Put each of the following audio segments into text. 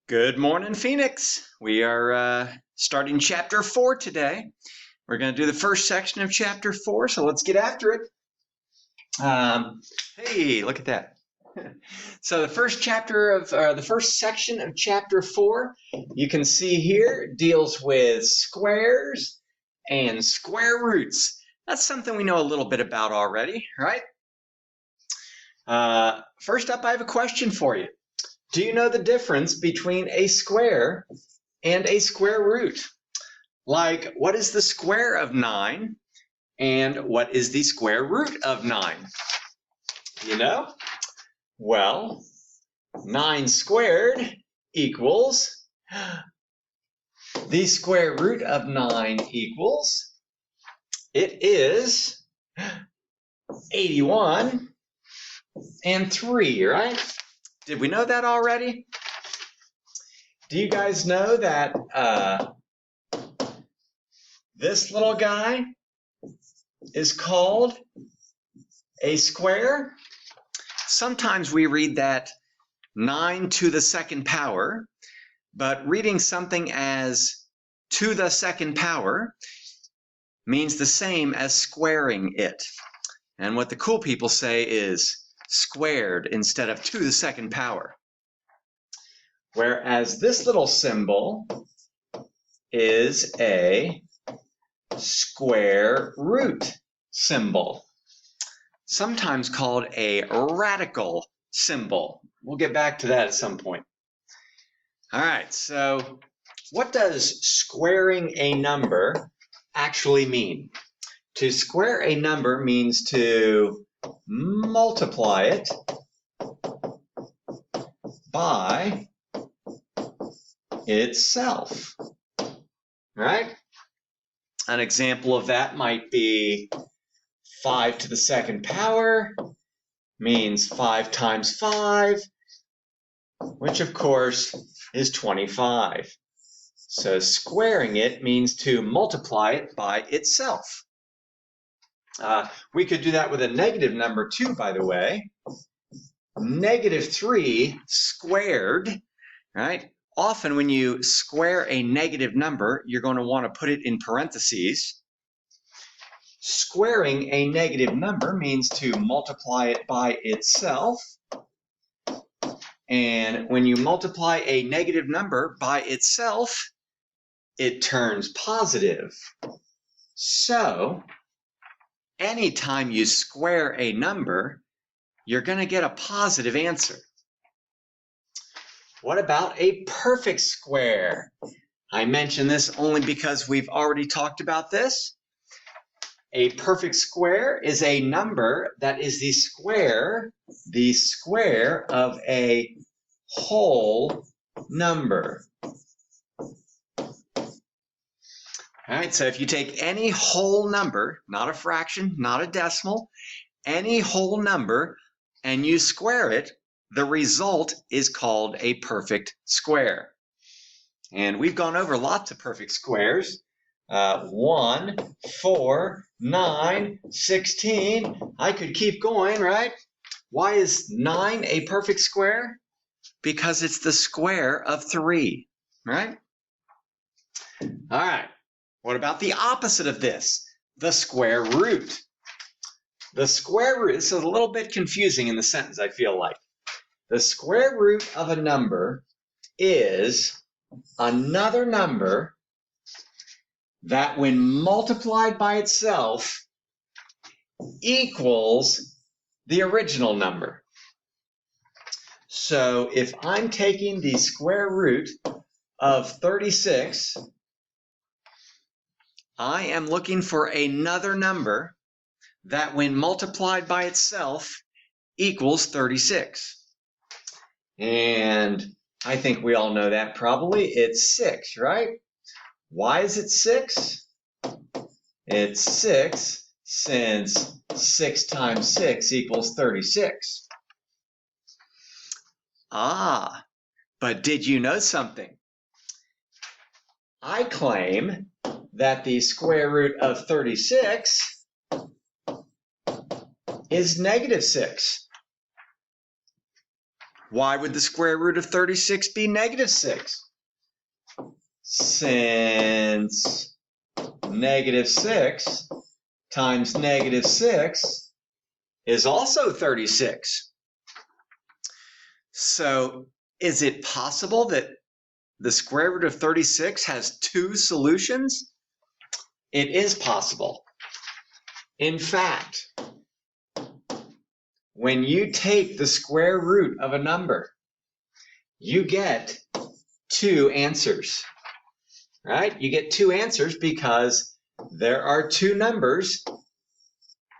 Good morning, Phoenix. We are starting chapter 4 today. We're going to do the first section of chapter 4, so let's get after it. Hey, look at that. So the first section of chapter 4, you can see here, deals with squares and square roots. That's something we know a little bit about already, right? First up, I have a question for you. Do you know the difference between a square and a square root? Like, what is the square of 9 and what is the square root of 9? You know? Well, 9 squared equals, the square root of 9 equals, it is 81 and 3, right? Did we know that already? Do you guys know that this little guy is called a square? Sometimes we read that 9 to the second power, but reading something as to the second power means the same as squaring it. And what the cool people say is squared instead of to the second power. Whereas this little symbol is a square root symbol, sometimes called a radical symbol. We'll get back to that at some point. All right, so what does squaring a number actually mean? To square a number means to multiply it by itself, right? An example of that might be 5 to the second power means 5 times 5, which of course is 25. So squaring it means to multiply it by itself. We could do that with a negative number too, by the way. -3 squared, right? Often when you square a negative number, you're going to want to put it in parentheses. Squaring a negative number means to multiply it by itself. And when you multiply a negative number by itself, it turns positive. So, anytime you square a number, you're going to get a positive answer. What about a perfect square? I mention this only because we've already talked about this. A perfect square is a number that is the square of a whole number. All right, so if you take any whole number, not a fraction, not a decimal, any whole number, and you square it, the result is called a perfect square. And we've gone over lots of perfect squares. 1, 4, 9, 16. I could keep going, right? Why is 9 a perfect square? Because it's the square of 3, right? All right. What about the opposite of this? The square root. The square root, this is a little bit confusing in the sentence, I feel like. The square root of a number is another number that when multiplied by itself equals the original number. So if I'm taking the square root of 36, I am looking for another number that when multiplied by itself equals 36. And I think we all know that probably. It's 6, right? Why is it 6? It's 6 since 6 times 6 equals 36. Ah, but did you know something? I claim that the square root of 36 is -6. Why would the square root of 36 be negative 6? Since negative 6 times negative 6 is also 36. So is it possible that the square root of 36 has two solutions? It is possible. In fact, when you take the square root of a number, you get two answers, right? You get two answers because there are two numbers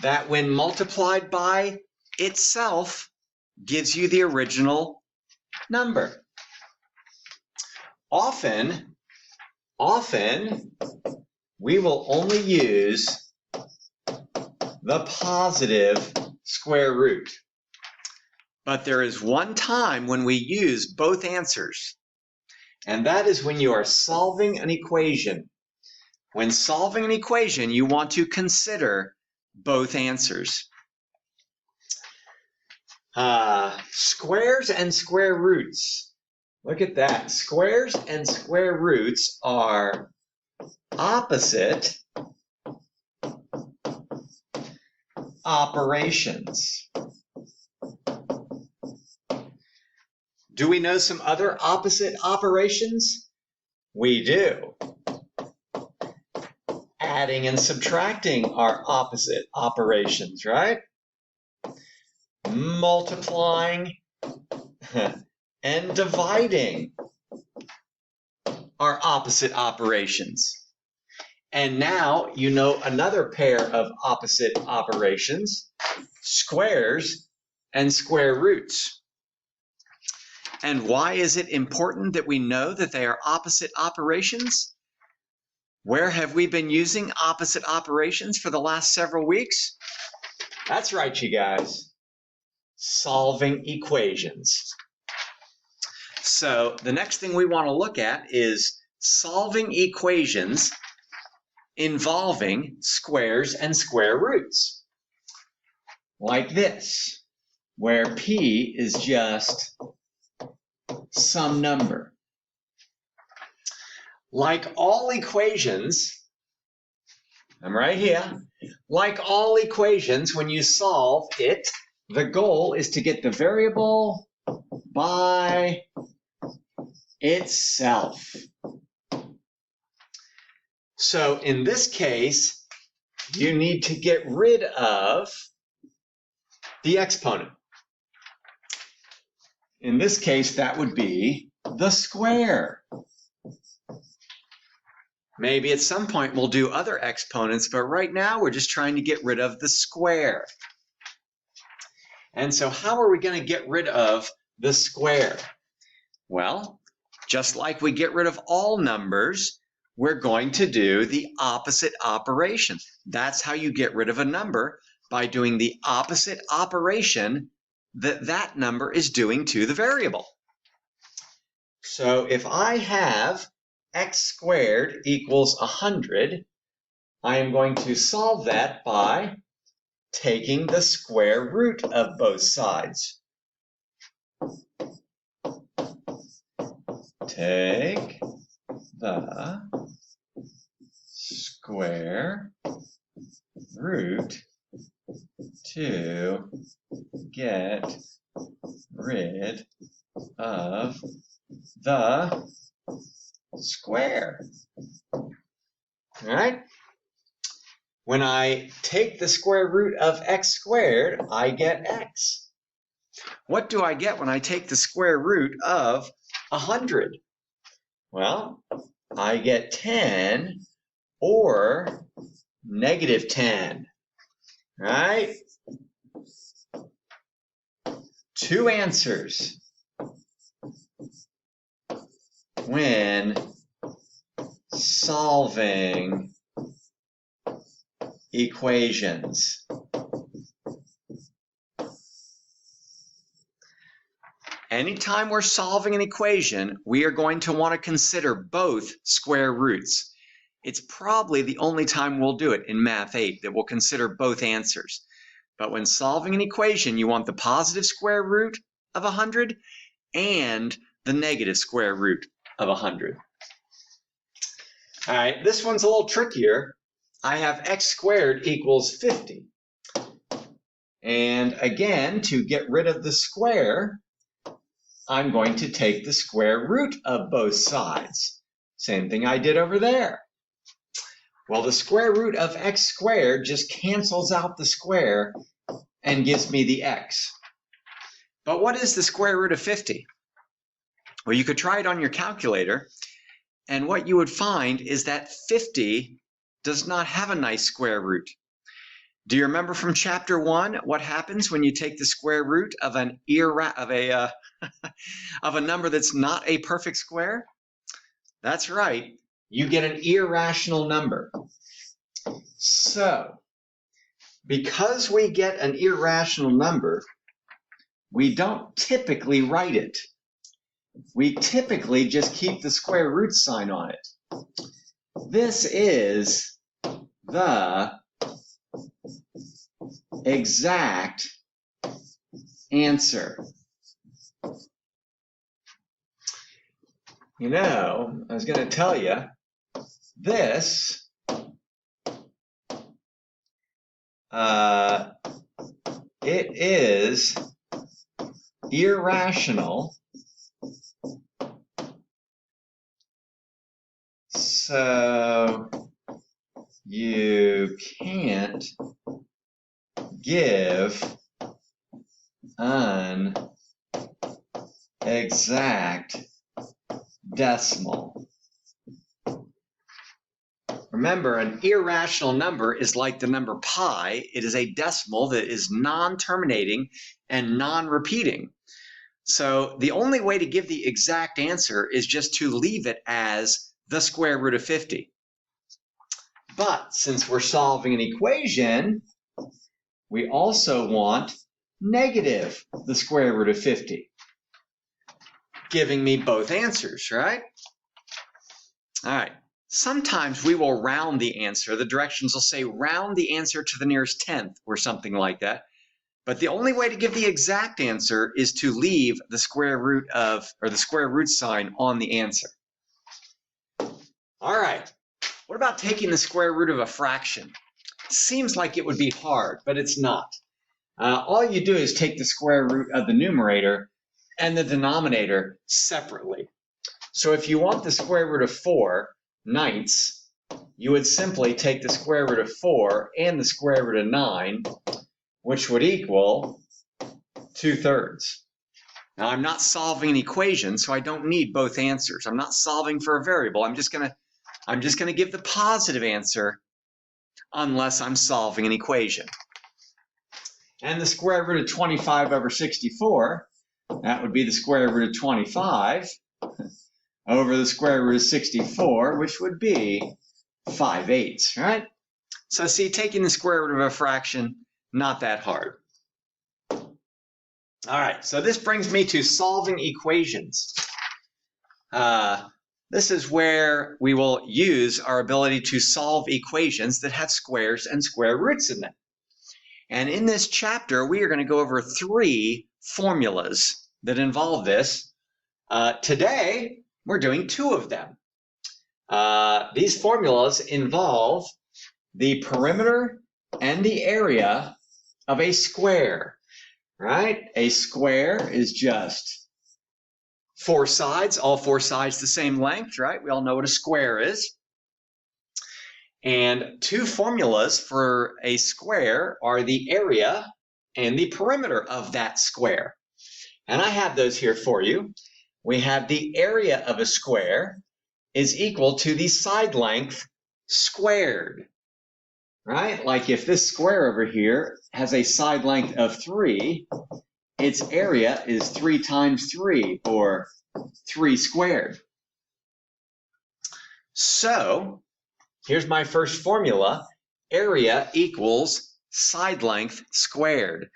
that when multiplied by itself gives you the original number. Often, we will only use the positive square root. But there is one time when we use both answers, and that is when you are solving an equation. When solving an equation, you want to consider both answers. Squares and square roots. Look at that. Squares and square roots are opposite operations. Do we know some other opposite operations? We do. Adding and subtracting are opposite operations, right? Multiplying and dividing are opposite operations. And now you know another pair of opposite operations, squares and square roots. And why is it important that we know that they are opposite operations? Where have we been using opposite operations for the last several weeks? That's right, you guys. Solving equations. So the next thing we want to look at is solving equations involving squares and square roots. Like this, where p is just some number. Like all equations, I'm right here, like all equations, when you solve it, the goal is to get the variable by itself. So in this case, you need to get rid of the exponent. In this case, that would be the square. Maybe at some point we'll do other exponents, but right now we're just trying to get rid of the square. And so how are we going to get rid of the square? Well, just like we get rid of all numbers, we're going to do the opposite operation. That's how you get rid of a number, by doing the opposite operation that that number is doing to the variable. So if I have x squared equals 100, I am going to solve that by taking the square root of both sides. Take the square root to get rid of the square. All right? When I take the square root of x squared, I get x. What do I get when I take the square root of 100? Well, I get 10 or negative 10, right? Two answers when solving equations. Anytime we're solving an equation, we are going to want to consider both square roots. It's probably the only time we'll do it in Math 8 that we'll consider both answers. But when solving an equation, you want the positive square root of 100 and the negative square root of 100. All right, this one's a little trickier. I have x squared equals 50. And again, to get rid of the square, I'm going to take the square root of both sides. Same thing I did over there. Well, the square root of x squared just cancels out the square and gives me the x. But what is the square root of 50? Well, you could try it on your calculator, and what you would find is that 50 does not have a nice square root. Do you remember from chapter 1 what happens when you take the square root of a number that's not a perfect square? That's right, you get an irrational number. So, because we get an irrational number, we don't typically write it. We typically just keep the square root sign on it. This is the exact answer. You know, I was going to tell you, this it is irrational, so you can't give an exact decimal. Remember, an irrational number is like the number pi. It is a decimal that is non-terminating and non-repeating. So the only way to give the exact answer is just to leave it as the square root of 50. But since we're solving an equation, we also want negative the square root of 50, giving me both answers, right? All right. Sometimes we will round the answer. The directions will say round the answer to the nearest tenth or something like that. But the only way to give the exact answer is to leave the square root of, or the square root sign on the answer. All right. What about taking the square root of a fraction? Seems like it would be hard, but it's not. All you do is take the square root of the numerator and the denominator separately. So if you want the square root of 4/9, you would simply take the square root of 4 and the square root of 9, which would equal 2/3. Now I'm not solving an equation, so I don't need both answers. I'm not solving for a variable. I'm just gonna give the positive answer unless I'm solving an equation. And the square root of 25/64, that would be the square root of 25 over the square root of 64, which would be 5/8, right? So see, taking the square root of a fraction, not that hard. All right, so this brings me to solving equations. This is where we will use our ability to solve equations that have squares and square roots in them. And in this chapter, we are going to go over 3 formulas that involve this. Today, we're doing 2 of them. These formulas involve the perimeter and the area of a square, right? A square is just 4 sides, all 4 sides the same length, right? We all know what a square is. And 2 formulas for a square are the area and the perimeter of that square. And I have those here for you. We have the area of a square is equal to the side length squared, right? Like if this square over here has a side length of 3, its area is 3 times 3, or 3 squared. So here's my first formula. Area equals side length squared.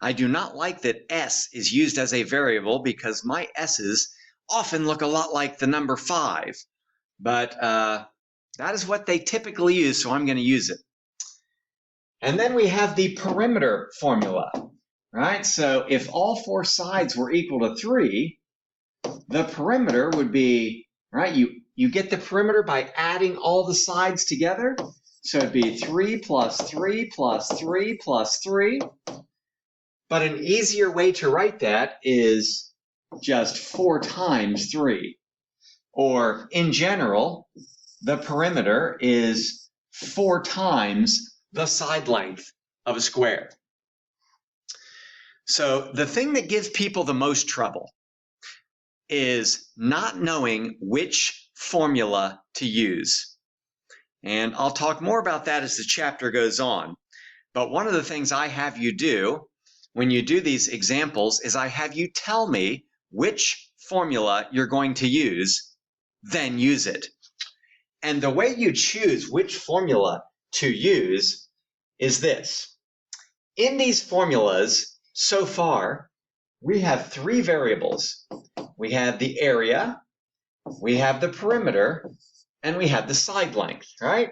I do not like that s is used as a variable because my s's often look a lot like the number 5. But that is what they typically use, so I'm going to use it. And then we have the perimeter formula, right? So if all 4 sides were equal to 3, the perimeter would be, right, you get the perimeter by adding all the sides together. So it'd be 3 plus 3 plus 3 plus 3. But an easier way to write that is just 4 times 3. Or in general, the perimeter is 4 times the side length of a square. So the thing that gives people the most trouble is not knowing which formula to use. And I'll talk more about that as the chapter goes on. But one of the things I have you do when you do these examples is I have you tell me which formula you're going to use, then use it. And the way you choose which formula to use is this. In these formulas, so far, we have 3 variables. We have the area, we have the perimeter, and we have the side length, right?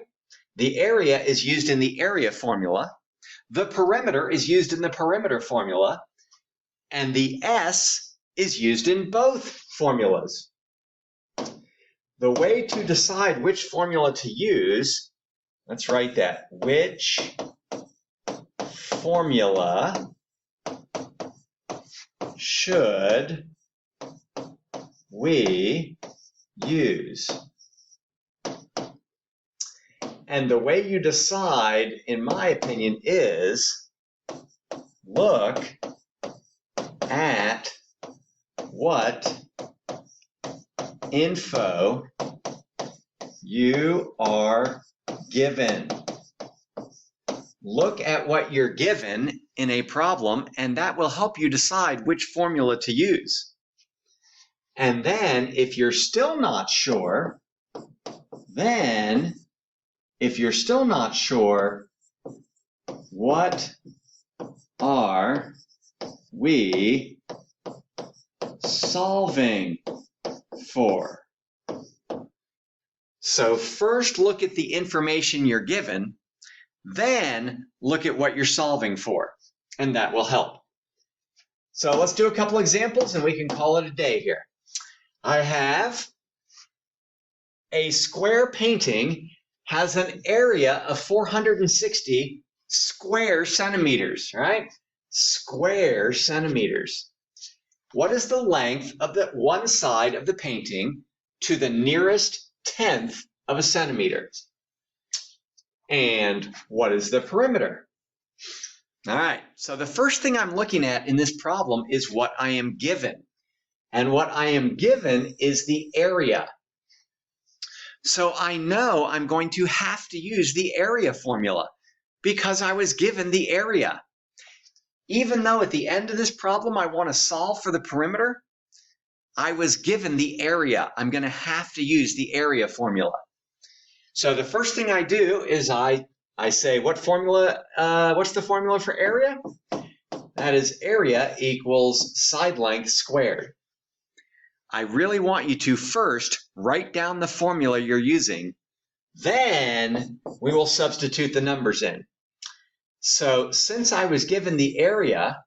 The area is used in the area formula. The perimeter is used in the perimeter formula. And the S is used in both formulas. The way to decide which formula to use, let's write that. Which formula should we use? And the way you decide, in my opinion, is look at what info you are given. Look at what you're given in a problem, and that will help you decide which formula to use. And then, if you're still not sure, what are we solving for? So first look at the information you're given, then look at what you're solving for, and that will help. So let's do a couple examples and we can call it a day here. I have a square painting has an area of 460 square centimeters, right? Square centimeters. What is the length of the one side of the painting to the nearest tenth of a centimeter? And what is the perimeter? All right, so the first thing I'm looking at in this problem is what I am given. And what I am given is the area. So I know I'm going to have to use the area formula because I was given the area. Even though at the end of this problem I want to solve for the perimeter, I was given the area. I'm going to have to use the area formula. So the first thing I do is I say, what's the formula for area? That is area equals side length squared. I really want you to first write down the formula you're using. Then we will substitute the numbers in. So since I was given the area,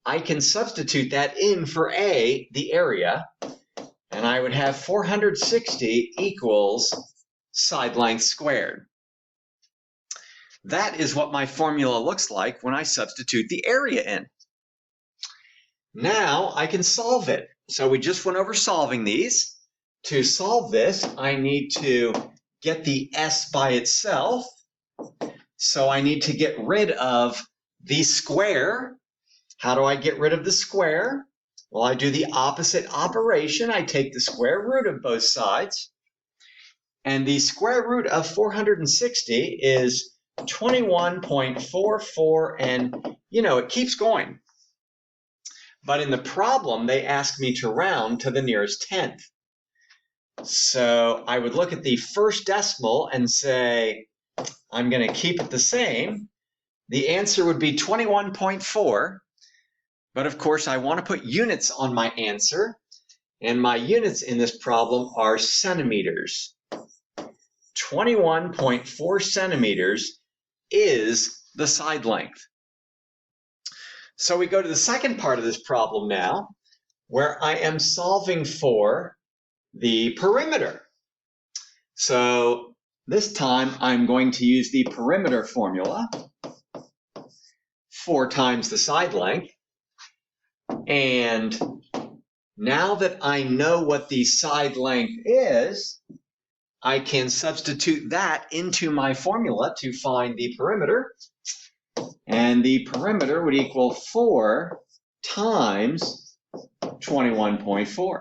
I can substitute that in for A, the area, and I would have 460 equals side length squared. That is what my formula looks like when I substitute the area in. Now I can solve it. So we just went over solving these. To solve this, I need to get the S by itself. So I need to get rid of the square. How do I get rid of the square? Well, I do the opposite operation. I take the square root of both sides. And the square root of 460 is 21.44, and it keeps going. But in the problem, they asked me to round to the nearest tenth. So I would look at the first decimal and say, I'm going to keep it the same. The answer would be 21.4. But of course, I want to put units on my answer. And my units in this problem are centimeters. 21.4 centimeters is the side length. So we go to the second part of this problem now. where I am solving for the perimeter. So this time I'm going to use the perimeter formula, 4 times the side length. And now that I know what the side length is, I can substitute that into my formula to find the perimeter. And the perimeter would equal 4 times 21.4.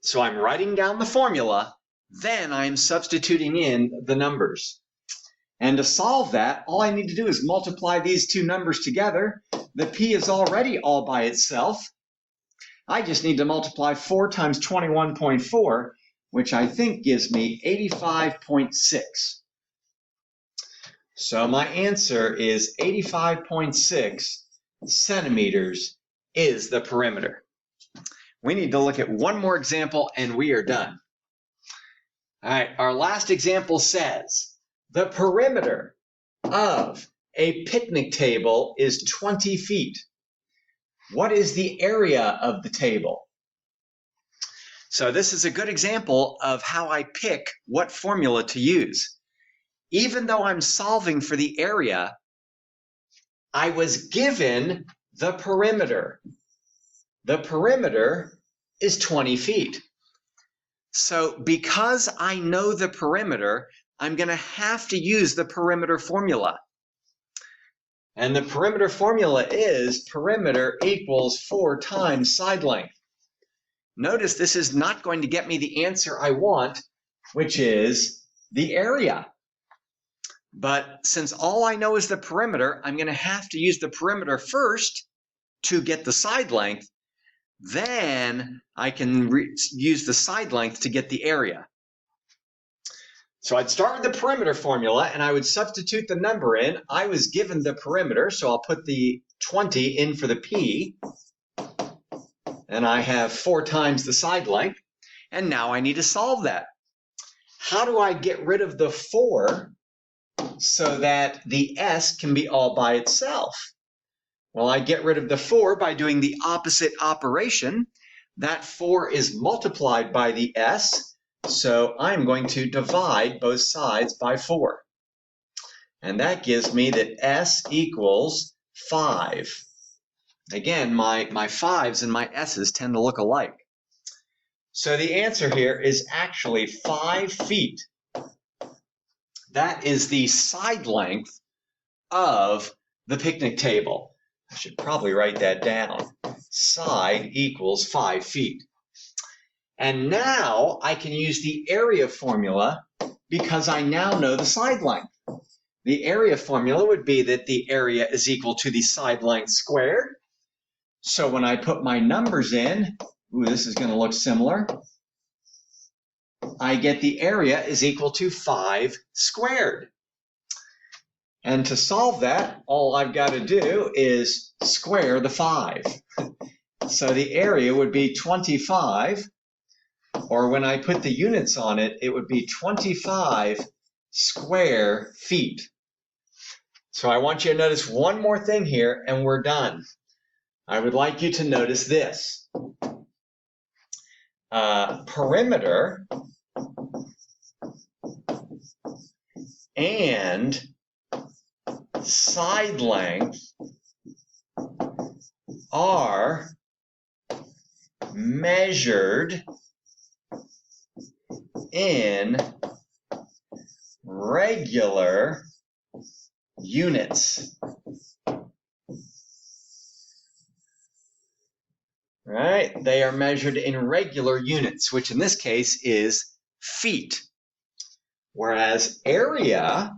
So I'm writing down the formula, then I'm substituting in the numbers. And to solve that, all I need to do is multiply these two numbers together. The p is already all by itself. I just need to multiply 4 times 21.4, which I think gives me 85.6. So my answer is 85.6 centimeters is the perimeter. We need to look at one more example and we are done. All right, our last example says, the perimeter of a picnic table is 20 feet. What is the area of the table? So this is a good example of how I pick what formula to use. Even though I'm solving for the area, I was given the perimeter. The perimeter is 20 feet. So because I know the perimeter, I'm going to have to use the perimeter formula. And the perimeter formula is perimeter equals 4 times side length. Notice this is not going to get me the answer I want, which is the area. But since all I know is the perimeter, I'm going to have to use the perimeter first to get the side length. Then I can use the side length to get the area. So I'd start with the perimeter formula and I would substitute the number in. I was given the perimeter, so I'll put the 20 in for the p. And I have 4 times the side length. And now I need to solve that. How do I get rid of the 4 so that the s can be all by itself? Well, I get rid of the 4 by doing the opposite operation. That 4 is multiplied by the s, so I'm going to divide both sides by 4. And that gives me that s equals 5. Again, my 5's and my s's tend to look alike. So the answer here is actually 5 feet. That is the side length of the picnic table. I should probably write that down. Side equals 5 feet. And now I can use the area formula because I now know the side length. The area formula would be that the area is equal to the side length squared. So when I put my numbers in, this is going to look similar. I get the area is equal to 5 squared. And to solve that, all I've got to do is square the 5. So the area would be 25, or when I put the units on it, it would be 25 square feet. So I want you to notice one more thing here, and we're done. I would like you to notice this. Perimeter and side length are measured in regular units. Right? They are measured in regular units, which in this case is feet. Whereas area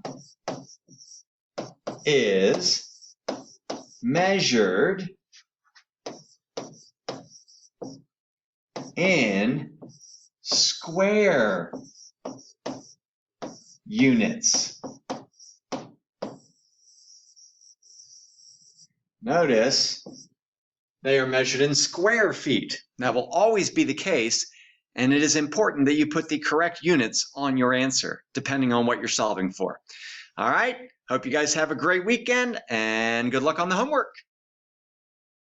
is measured in square units. Notice they are measured in square feet. That will always be the case, and it is important that you put the correct units on your answer, depending on what you're solving for. All right, hope you guys have a great weekend, and good luck on the homework.